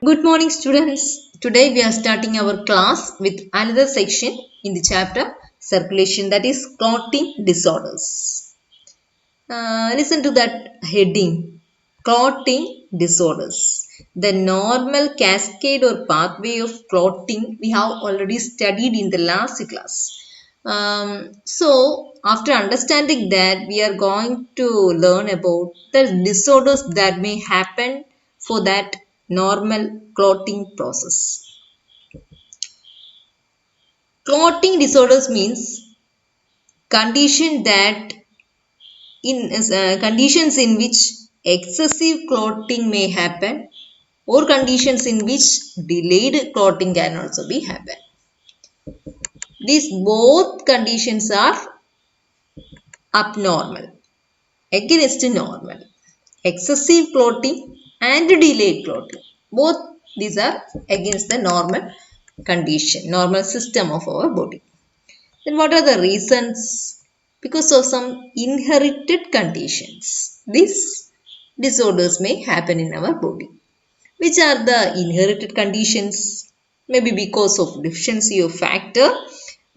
Good morning, students. Today we are starting our class with another section in the chapter circulation, that is clotting disorders. Listen to that heading, clotting disorders. The normal cascade or pathway of clotting we have already studied in the last class. After understanding that, we are going to learn about the disorders that may happen for that normal clotting process. Clotting disorders means condition that conditions in which excessive clotting may happen, or conditions in which delayed clotting can also be happen. These both conditions are abnormal against normal. Excessive clotting and delayed clotting, both these are against the normal condition, normal system of our body. Then what are the reasons? Because of some inherited conditions, these disorders may happen in our body. Which are the inherited conditions? Maybe because of deficiency of factor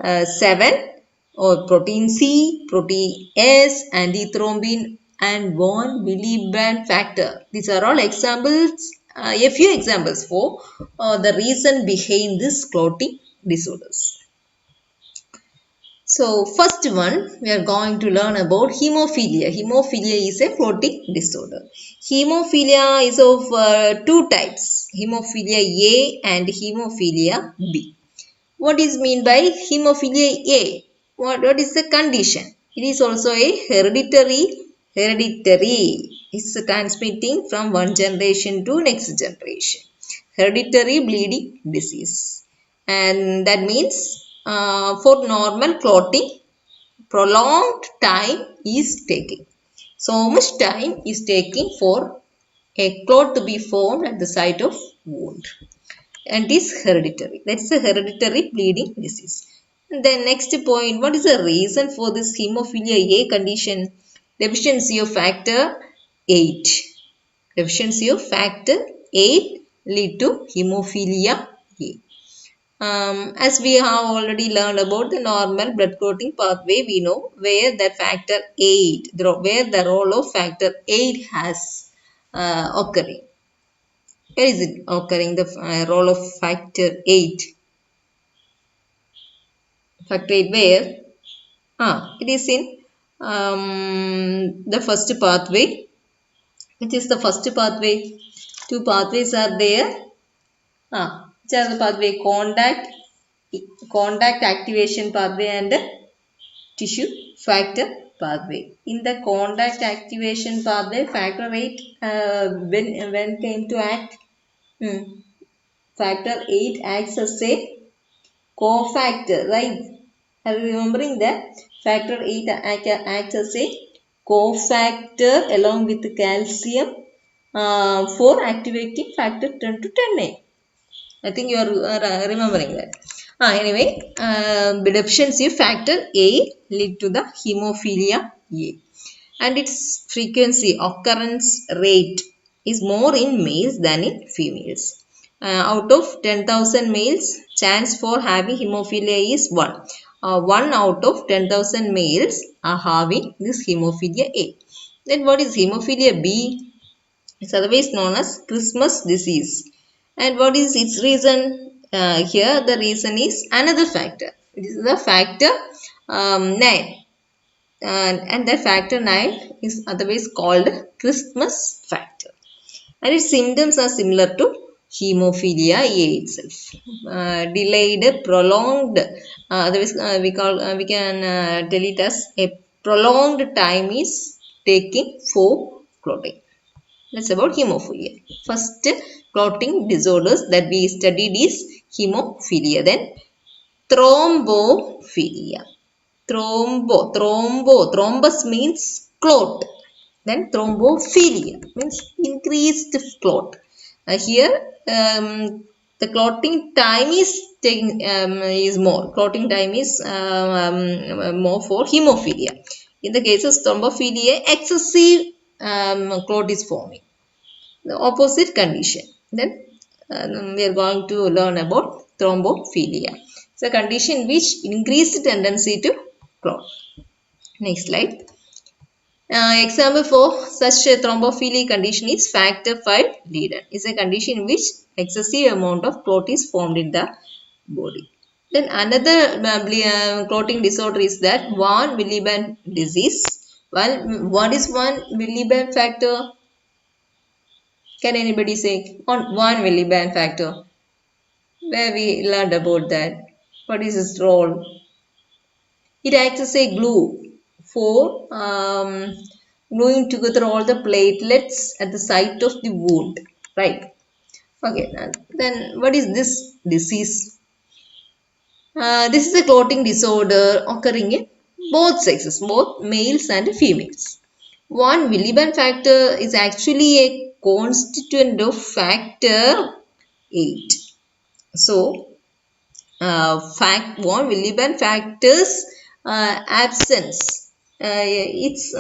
7 or protein C, protein S, antithrombin and von Willebrand factor. These are all examples, a few examples for the reason behind this clotting disorders. So, first one, we are going to learn about hemophilia. Hemophilia is a clotting disorder. Hemophilia is of two types, hemophilia A and hemophilia B. What is mean by hemophilia A? What is the condition? It is also a hereditary. It's transmitting from one generation to next generation. Hereditary bleeding disease. And that means for normal clotting, prolonged time is taking. So much time is taking for a clot to be formed at the site of wound, and is hereditary. That's a hereditary bleeding disease. And then next point, what is the reason for this hemophilia A condition? Deficiency of factor 8. Deficiency of factor 8 lead to hemophilia A. As we have already learned about the normal blood clotting pathway, we know where the factor 8, where the role of factor 8 has occurring. Where is it occurring, the role of factor 8? Factor 8 where? It is in the first pathway. Which is the first pathway? Two pathways are there. Which are the pathway? Contact activation pathway and tissue factor pathway. In the contact activation pathway, factor 8 when came to act, factor 8 acts as a cofactor, right? Are you remembering that? Factor 8 acts as a cofactor along with calcium for activating factor 10 to 10A. I think you are remembering that. Anyway, deficiency factor A lead to the hemophilia A, and its frequency, occurrence rate is more in males than in females. Out of 10,000 males, chance for having hemophilia is 1. 1 out of 10,000 males are having this hemophilia A. Then what is hemophilia B? It's otherwise known as Christmas disease. And what is its reason? Here the reason is another factor. It is the factor 9. And that factor 9 is otherwise called Christmas factor. And its symptoms are similar to hemophilia A itself. Delayed, prolonged, otherwise we can tell it as a prolonged time is taking for clotting. That's about hemophilia. First clotting disorders that we studied is hemophilia. Then thrombophilia. Thrombus means clot. Then thrombophilia means increased clot. Here the clotting time is taking is more. Clotting time is more for hemophilia. In the case of thrombophilia, excessive clot is forming. The opposite condition. Then we are going to learn about thrombophilia. It's a condition which increased tendency to clot. Next slide. Example for such a thrombophilic condition is factor V Leiden. It's a condition in which excessive amount of clot is formed in the body. Then another clotting disorder is that von Willebrand disease. What is von Willebrand factor? Can anybody say on von Willebrand factor? Where we learned about that. What is its role? It acts as a glue for gluing together all the platelets at the site of the wound. Right. Okay. Then what is this disease? This is a clotting disorder occurring in both sexes, both males and females. Von Willebrand factor is actually a constituent of factor 8. So, von Willebrand factors absence. Its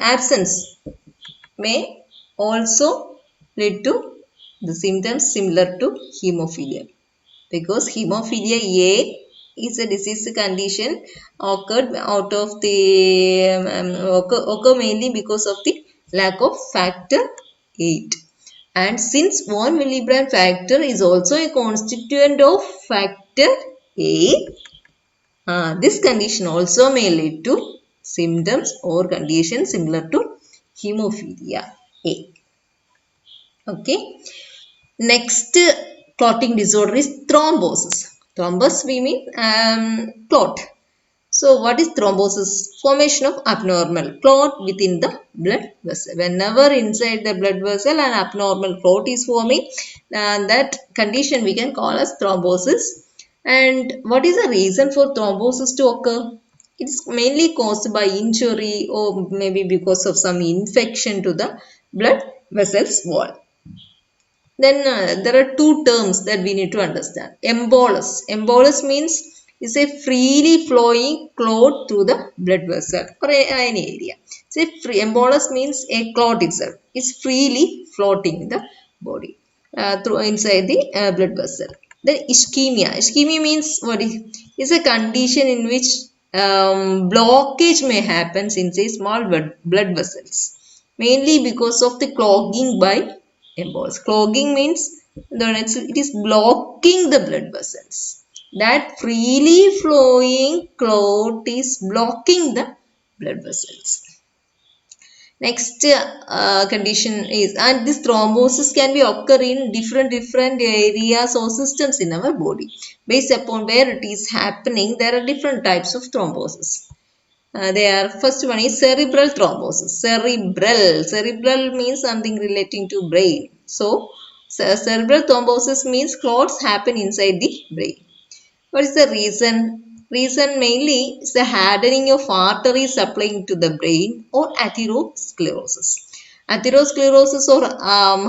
absence may also lead to the symptoms similar to hemophilia, because hemophilia A is a disease condition occurred out of the occur mainly because of the lack of factor 8. And since von Willebrand factor is also a constituent of factor A, this condition also may lead to symptoms or conditions similar to hemophilia A. Okay. Next clotting disorder is thrombosis. Thrombus we mean clot. So what is thrombosis? Formation of abnormal clot within the blood vessel. Whenever inside the blood vessel an abnormal clot is forming, that condition we can call as thrombosis. And what is the reason for thrombosis to occur? It is mainly caused by injury or maybe because of some infection to the blood vessel's wall. Then there are two terms that we need to understand. Embolus. Embolus means is a freely flowing clot through the blood vessel or any area. So embolus means a clot itself is freely floating in the body through inside the blood vessel. Then ischemia. Ischemia means what is a condition in which blockage may happen inside small blood vessels, mainly because of the clogging by embolus. Clogging means it is blocking the blood vessels. That freely flowing clot is blocking the blood vessels. Next condition is, and this thrombosis can be occur in different areas or systems in our body. Based upon where it is happening, there are different types of thrombosis. First one is cerebral thrombosis. Cerebral means something relating to brain. So, cerebral thrombosis means clots happen inside the brain. What is the reason? Reason mainly is the hardening of arteries supplying to the brain or atherosclerosis. Atherosclerosis or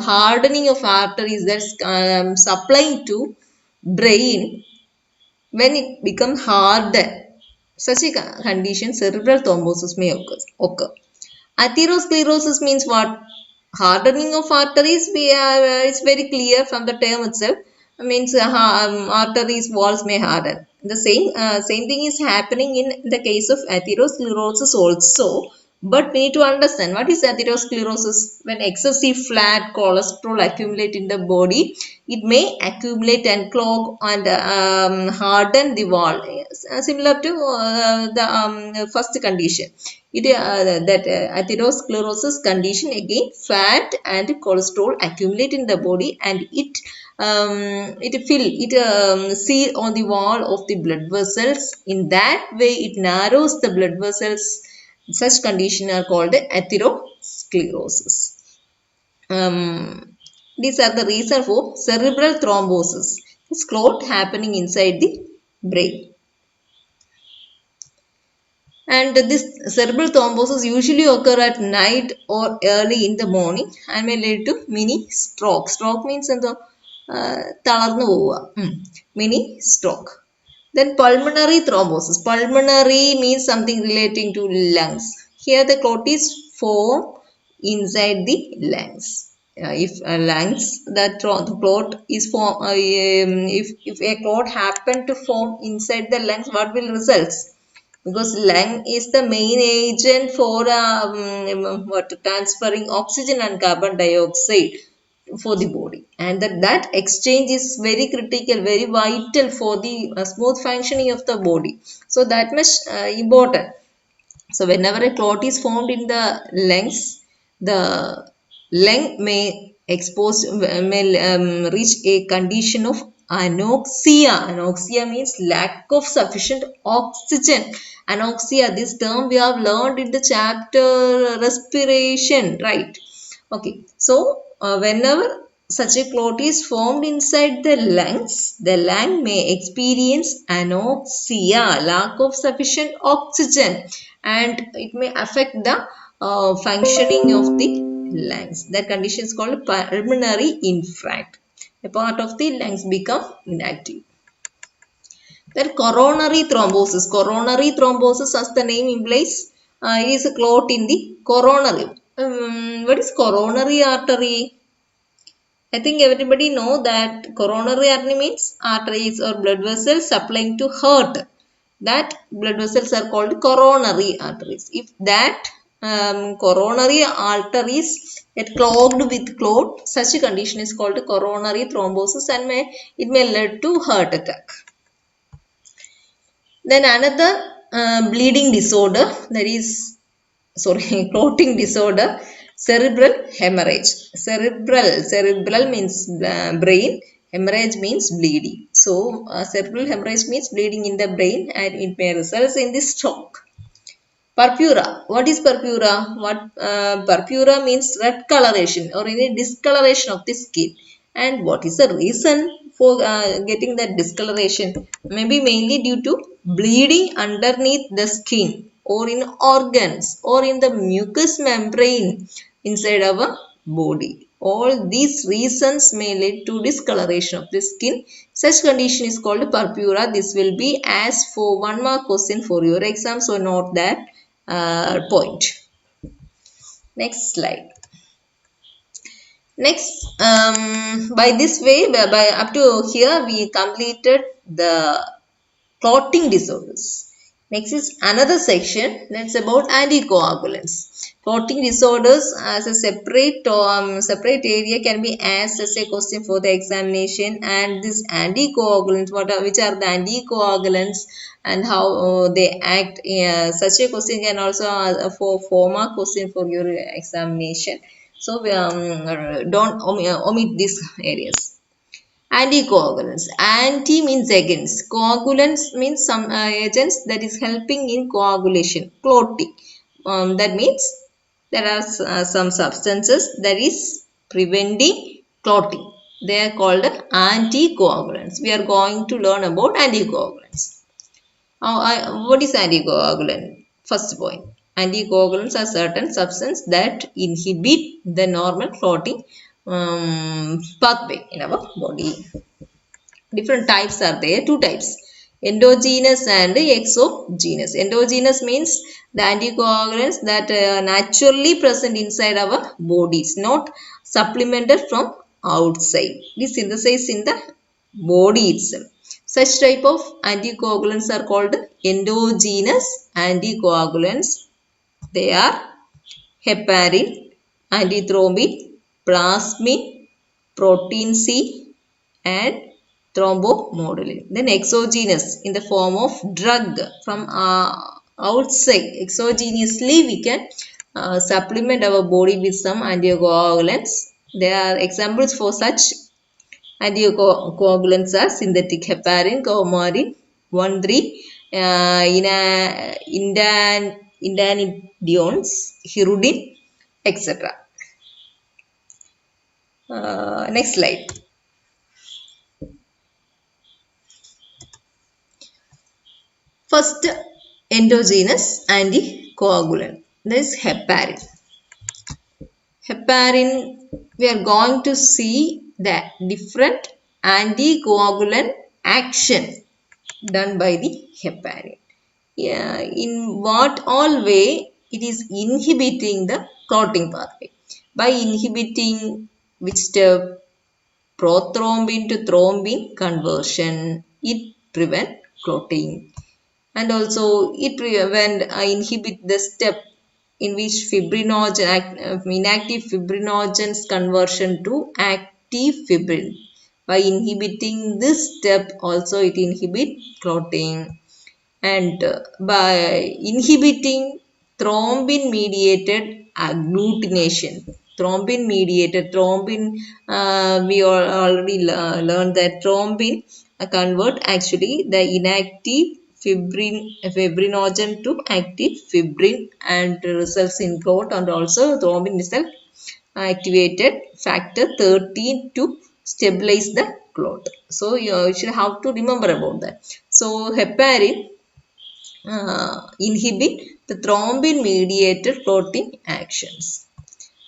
hardening of arteries that's supplying to brain, when it becomes hardened, such a condition, cerebral thrombosis may occur. Atherosclerosis means what? Hardening of arteries, it's very clear from the term itself. Means arteries walls may harden. The same thing is happening in the case of atherosclerosis also. But we need to understand what is atherosclerosis. When excessive fat cholesterol accumulate in the body, it may accumulate and clog and harden the wall. Similar to the first condition. Atherosclerosis condition, again fat and cholesterol accumulate in the body and it seal on the wall of the blood vessels. In that way it narrows the blood vessels. Such condition are called atherosclerosis. These are the reason for cerebral thrombosis. It's clot happening inside the brain. And this cerebral thrombosis usually occur at night or early in the morning and may lead to mini stroke. Stroke means mini stroke. Then pulmonary thrombosis. Pulmonary means something relating to lungs. Here the clot is formed inside the lungs. if lungs, that the clot is form, if a clot happen to form inside the lungs, what will result? Because lung is the main agent for what transferring oxygen and carbon dioxide for the body, and that exchange is very critical, very vital for the smooth functioning of the body. So that much important. So whenever a clot is formed in the lungs, the lung may reach a condition of anoxia. Anoxia means lack of sufficient oxygen. Anoxia, this term we have learned in the chapter respiration, right? Okay, so whenever such a clot is formed inside the lungs, the lung may experience anoxia, lack of sufficient oxygen, and it may affect the functioning of the lungs. That condition is called pulmonary infarct. A part of the lungs become inactive. Then coronary thrombosis. Coronary thrombosis, as the name implies, is a clot in the coronary. What is coronary artery? I think everybody know that coronary artery means arteries or blood vessels supplying to heart. That blood vessels are called coronary arteries. If that coronary arteries get clogged with clot, such a condition is called coronary thrombosis, and it may lead to heart attack. Then another bleeding disorder, that is, sorry, clotting disorder, cerebral hemorrhage. Cerebral means brain, hemorrhage means bleeding. So cerebral hemorrhage means bleeding in the brain, and it may result in the stroke. Purpura. What is purpura? Purpura means red coloration or any discoloration of the skin. And what is the reason for getting that discoloration? Maybe mainly due to bleeding underneath the skin, or in organs, or in the mucous membrane inside our body. All these reasons may lead to discoloration of the skin. Such condition is called purpura. This will be asked for 1 mark question for your exam, so note that point. Next slide. Next, by this way, by up to here, we completed the clotting disorders. Next is another section that's about anticoagulants. Clotting disorders as a separate area can be asked as a question for the examination. And this anticoagulants, which are the anticoagulants and how they act? Such a question can also for 4 mark question for your examination. So don't omit these areas. Anticoagulants. Anti means against. Coagulants means some agents that is helping in coagulation, clotting. That means there are some substances that is preventing clotting. They are called anticoagulants. We are going to learn about anticoagulants. What is anticoagulant? First point. Anticoagulants are certain substances that inhibit the normal clotting pathway in our body. Different types are there, 2 types, endogenous and exogenous. Endogenous means the anticoagulants that are naturally present inside our bodies, not supplemented from outside. We synthesize in the body itself. Such type of anticoagulants are called endogenous anticoagulants. They are heparin, antithrombin, plasmin, protein C, and thrombomodulin. Then exogenous in the form of drug from outside. Exogenously we can supplement our body with some anticoagulants. There are examples for such anticoagulants are synthetic heparin, coumarin, 1,3, indanidions, hirudin, etc. Next slide. First, endogenous anticoagulant. That is heparin. Heparin, we are going to see the different anticoagulant action done by the heparin. In what all way it is inhibiting the clotting pathway? By inhibiting Which step? Prothrombin to thrombin conversion. It prevent clotting. And also it inhibit the step in which inactive fibrinogen's conversion to active fibrin. By inhibiting this step also it inhibit clotting. And by inhibiting thrombin mediated agglutination. Thrombin, we already learned that thrombin convert actually the inactive fibrinogen to active fibrin and results in clot. And also thrombin itself activated factor 13 to stabilize the clot. So you should have to remember about that. So heparin inhibit the thrombin mediated clotting actions.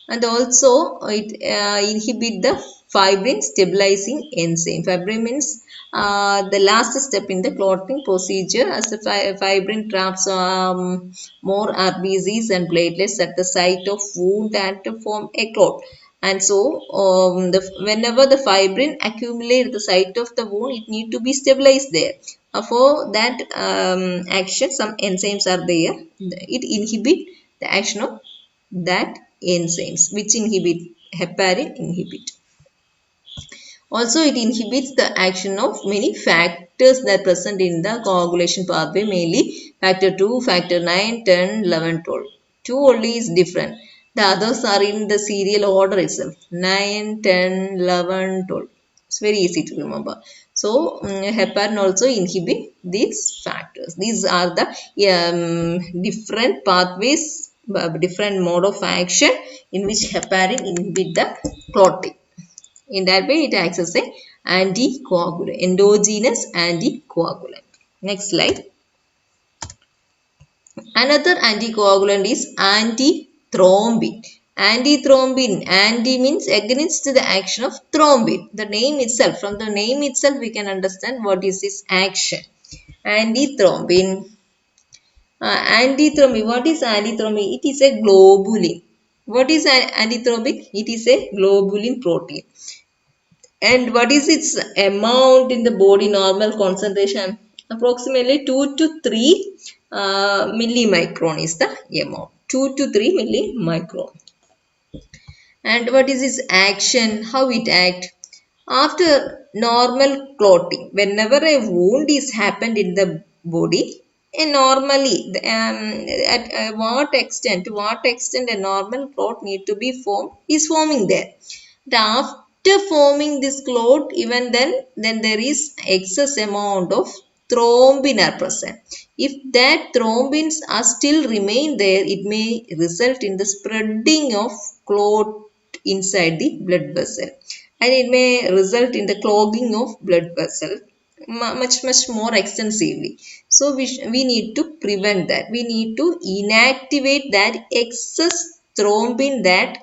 And also it inhibit the fibrin stabilizing enzyme. Fibrin means the last step in the clotting procedure, as the fibrin traps more RBCs and platelets at the site of wound and to form a clot. And so whenever the fibrin accumulate at the site of the wound, it need to be stabilized there. For that action, some enzymes are there. It inhibit the action of that enzymes, which inhibit heparin inhibit. Also, it inhibits the action of many factors that present in the coagulation pathway, mainly factor 2, factor 9, 10, 11, 12. 2 only is different. The others are in the serial order itself. 9, 10, 11, 12. It's very easy to remember. So, heparin also inhibit these factors. These are the different pathways, different mode of action in which heparin inhibit the clotting. In that way, it acts as a anticoagulant, endogenous anticoagulant. Next slide. Another anticoagulant is antithrombin. Antithrombin. Anti means against the action of thrombin. The name itself, from the name itself, we can understand what is its action. Antithrombin. Antithrombin. What is antithrombin? It is a globulin. What is antithrombin? It is a globulin protein. And what is its amount in the body normal concentration? Approximately 2 to 3 millimicron is the amount. 2 to 3 millimicron. And what is its action? How it acts? After normal clotting, whenever a wound is happened in the body, normally at to what extent a normal clot need to be formed is forming there. After forming this clot, even then there is excess amount of thrombin are present. If that thrombins are still remain there, it may result in the spreading of clot inside the blood vessel, and it may result in the clogging of blood vessel much more extensively. So we need to prevent that. We need to inactivate that excess thrombin that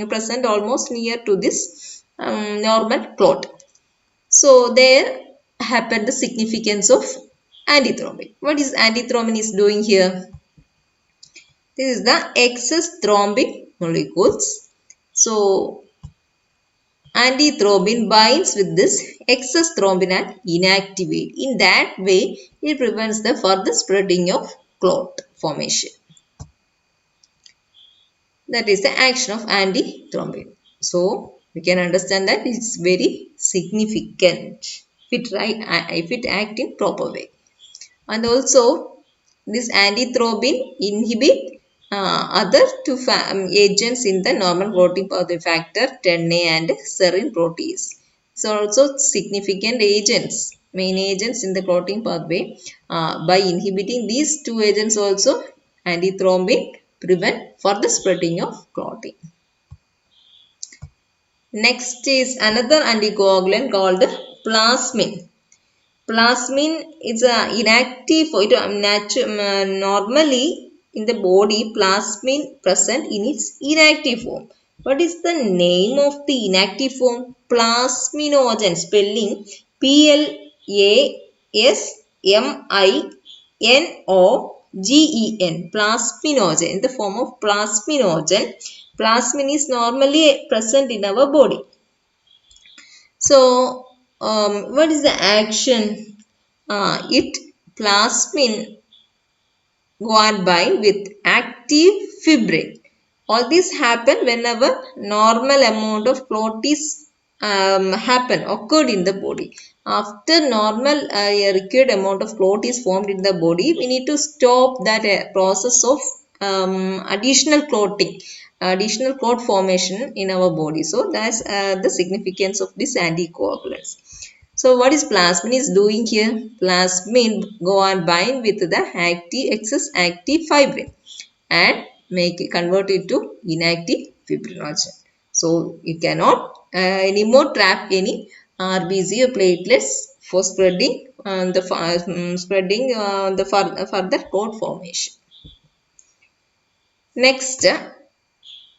present almost near to this normal clot. So there happened the significance of antithrombin. What is antithrombin is doing here? This is the excess thrombin molecules. So antithrombin binds with this excess thrombin and inactivate. In that way, it prevents the further spreading of clot formation. That is the action of antithrombin. So, we can understand that it's very significant if it acts in proper way. And also, this antithrombin inhibit other two agents in the normal clotting pathway, factor 10A and serine protease. So also significant agents, main agents in the clotting pathway. By inhibiting these two agents also, antithrombin prevent further spreading of clotting. Next is another anticoagulant called plasmin. Plasmin is inactive. Normally in the body, plasmin present in its inactive form. What is the name of the inactive form? Plasminogen. Spelling PLASMINOGEN. Plasminogen. In the form of plasminogen, plasmin is normally present in our body. So, what is the action? It plasmin go on by with active fibrin. All this happen whenever normal amount of clot is occurred in the body. After normal required amount of clot is formed in the body, we need to stop that process of additional clot formation in our body. So that's the significance of this anticoagulants. So what is plasmin is doing here? Plasmin go and bind with the excess active fibrin and make it convert it to inactive fibrinogen. So you cannot anymore trap any RBC or platelets for spreading the further clot formation. Next,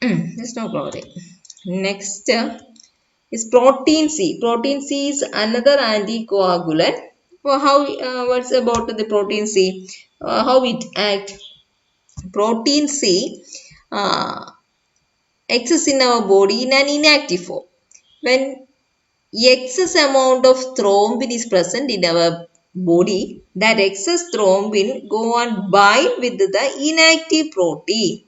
there's no chlorine. Next is protein C. Protein C is another anticoagulant. Well, what's about the protein C? How it acts? Protein C exists in our body in an inactive form. When excess amount of thrombin is present in our body, that excess thrombin go on bind with the inactive protein.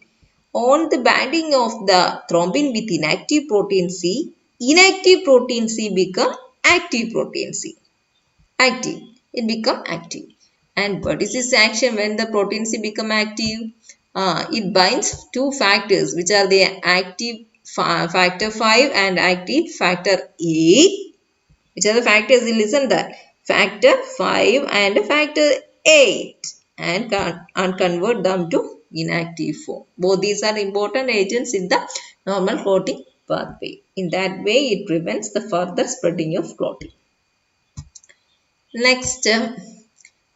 On the binding of the thrombin with inactive protein C, inactive protein C become active protein C. Active. It become active. And what is this action when the protein C become active? It binds two factors which are the active factor 5 and active factor 8. Which are the factors? Listen that. Factor 5 and factor 8 and convert them to inactive form. Both these are important agents in the normal clotting pathway. In that way, it prevents the further spreading of clotting. Next,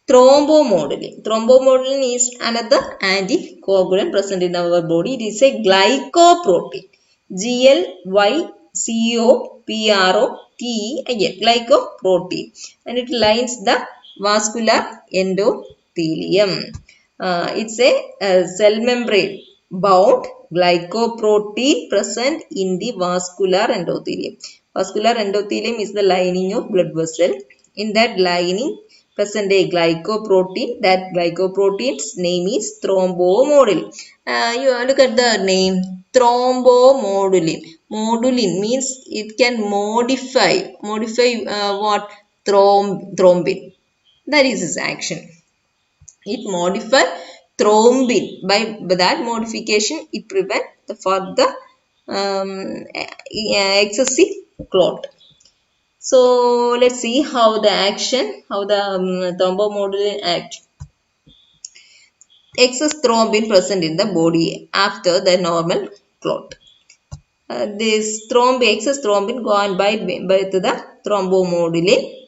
thrombomodulin. Thrombomodulin is another anticoagulant present in our body. It is a glycoprotein. GLYCOPROTEIN, glycoprotein, and it lines the vascular endothelium. It's a cell membrane bound glycoprotein present in the vascular endothelium. Vascular endothelium is the lining of blood vessel. In that lining present a glycoprotein. That glycoprotein's name is thrombomodulin. You look at the name thrombomodulin. Modulin means it can modify what? Thrombin. That is its action. It modifies thrombin. By that modification, it prevents the further excessive clot. So let's see how the thrombomodulin act. Excess thrombin present in the body after the normal clot. This excess thrombin go on by the thrombomodulin,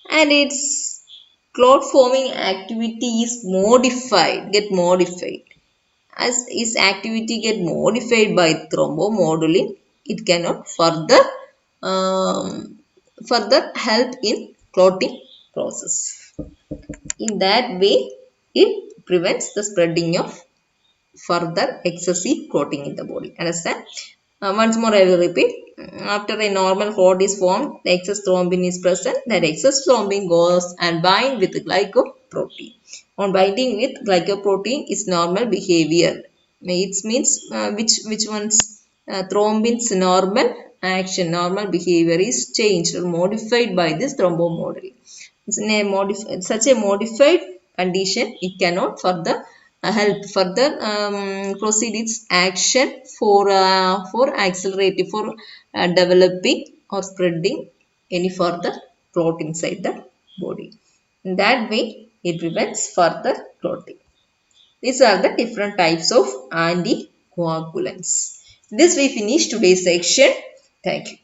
and its clot forming activity is modified. As its activity get modified by thrombomodulin, it cannot further help in clotting process. In that way, it prevents the spreading of further excessive clotting in the body. Understand? Once more I will repeat. After a normal clot is formed, the excess thrombin is present. That excess thrombin goes and bind with glycoprotein. On binding with glycoprotein is normal behavior. It means which one's thrombin's normal action, normal behavior is changed or modified by this thrombomodulin. Such a modified condition, it cannot further proceed its action for accelerating, for developing or spreading any further clot inside the body. In that way, it prevents further clotting. These are the different types of anticoagulants. This we finish today's section. Thank you.